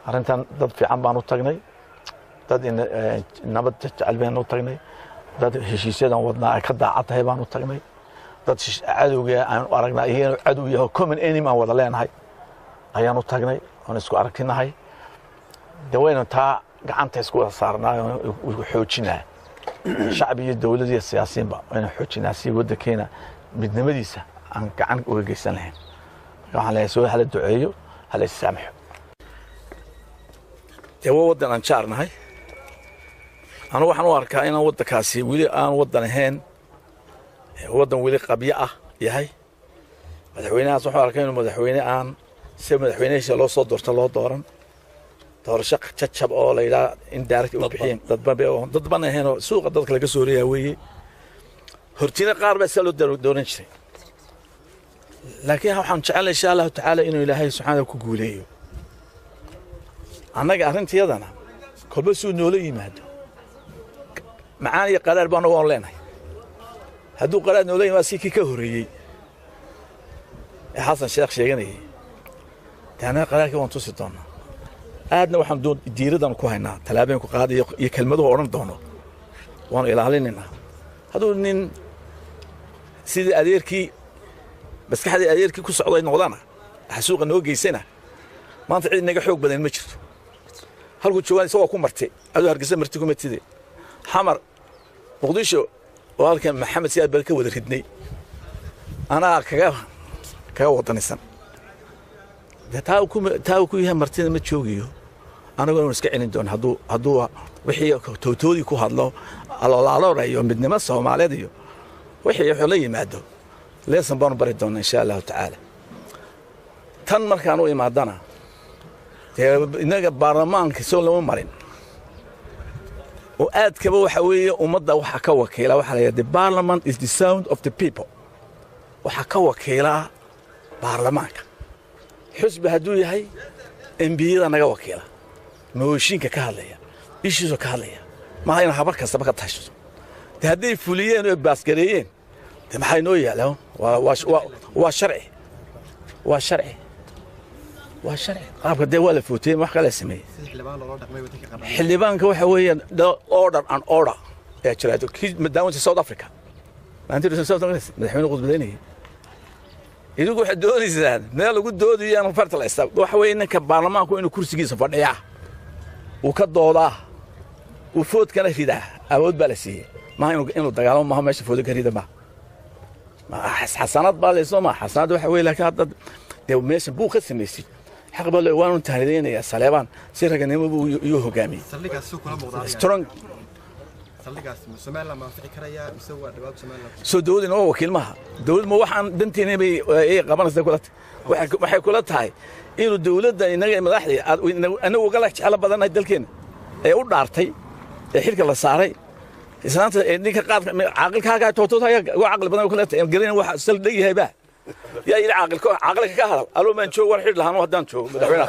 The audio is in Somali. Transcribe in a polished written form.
arrintan dad fiican baan u tagnay dad nabad jecel baan u tagnay dad heshiisyadan wadnaa ay ka daacatahay baan u tagnay dad cadowga aan u aragnaa iyagoo cadow yahay common enemy aan wada leenahay ayaan u tagnay oon isku aragtinahay dawayna taa gacanta isku saarnaa oo xoojinaa shacbi iyo dawlad iyo siyaasiyiinba inay xoojinaa si waddankeena midnimadiisa aan gacan uga geysan lahayn waxaan leeyahay soo hala duceeyo hala issaamaxo deewa waddan aan jaarnahay anu waxaan u arkaa inaan waddankaasi weli aan waddan ahayn waddan weli qabyo ah yahay madaxweynahaas wuxuu arkay inuu madaxweyne aan si madaxweynahiisa loo soo doorto loo dooran doorasho jajab oo la yidhaha indirect u bixiyeen dad ban ahaynoo suuqa dadka laga soo reeyaa weeye hortina qaar baa saa loo dooran jiray laakiin waxaan jecelahay insha allahu tacaala inuu ilaahay subxaanahu ku guuleeyo annaga arrintayadana kolba suu noola yimaado macaan iyo qaraar baan oon leenahay hadduu qaraar noola yimaado si kii ka horreeyey ee xasan sheekh sheeganayay dee annaga qaraarkii waan tusi doonaa aadna waxaan diiradan ku haynaa tallaabooyinku qaada iyo kelmaduhu odhan doono waanu ilaalinaynaa hadduu nin sidii adeerkii maskaxdii adeerkii ku socday noqdana xasuuqa noo geysana maanta cid naga xoog badan ma jirto halkuu joogaan isagoo ku martay aduu hargeysa marti kuma tide xamar muqdisho oo halkan maxamed siyaad bal ka wada ridnay anaa kaga wadanisan taa ku yahay martida ma joogiyo anagoo inuu iska celin doono hadduu wixii towtoodii ku hadlo aloolaaloora iyo midnimo soomaaliyeed iyo wixii wuxuu la yimaado leesan baanu bari doonaa insha allahu tacaala tan markaan u imaadana dee innaga baarlamaanka soo lama marin oo aadkaba waxa weeye ummadda waxa ka wakiila waxaa la yidhaha the parliament is the sound of the people waxaa ka wakiilaa baarlamaanka xusbi hadduu yahay embiyada naga wakiila mooshinka ka hadlaya ishiisu ka hadlaya maaha in habar kastaba ka tashato dee hadday fuliyeen oo baasgareeyeen dee maxay noo yaalaan waa sharci waa sharci waa sharci qaabka dee waa la footay wax kale sameeyay xildhibaanka waxa weeyaan order and order ee jiraado kii madaawinta South Africa maanta South Africa madaxweyne qudbadaynayay idigu waxa doonaysaan meel lagu doodiyay aan farta la istaag waxa weeye ninka baarlamaanku inuu kursigiisa fadhiyaa uu ka doodaa uu food kana ridaa awood baa la siiyay ma inuu dagaalamo ma meesha food ka rida ma xasanad baa leeso ma xasanad waxa weeye laakiin hadda dee meesha buu ka sameeyay xaq baa loo waan taariikhdeynaya Saleebaan si raganimo buu iyo hogaamiyay saldhigaas soo kala muuqdaa strong saldhigaas Soomaaliland ma fici karaya mise waa dhawaad Soomaaliland soo dawladna waa wakiil maaha dawlad ma waxaan danteena ay qabanaysaa kula waxay kula tahay inuu dawladda inaga madaxdii anagu uga la jecel badanahay dalkeena ee u dhaartay ee xilka la saaray islaanta ninka qaadka caaqilkaaga tootootaga waa caqli badan kula tahay galin waxa saldhig yahay ba يا إلى عقلك كهرب، ألو من شو ورحيل لهانو هدان شو مدحونا.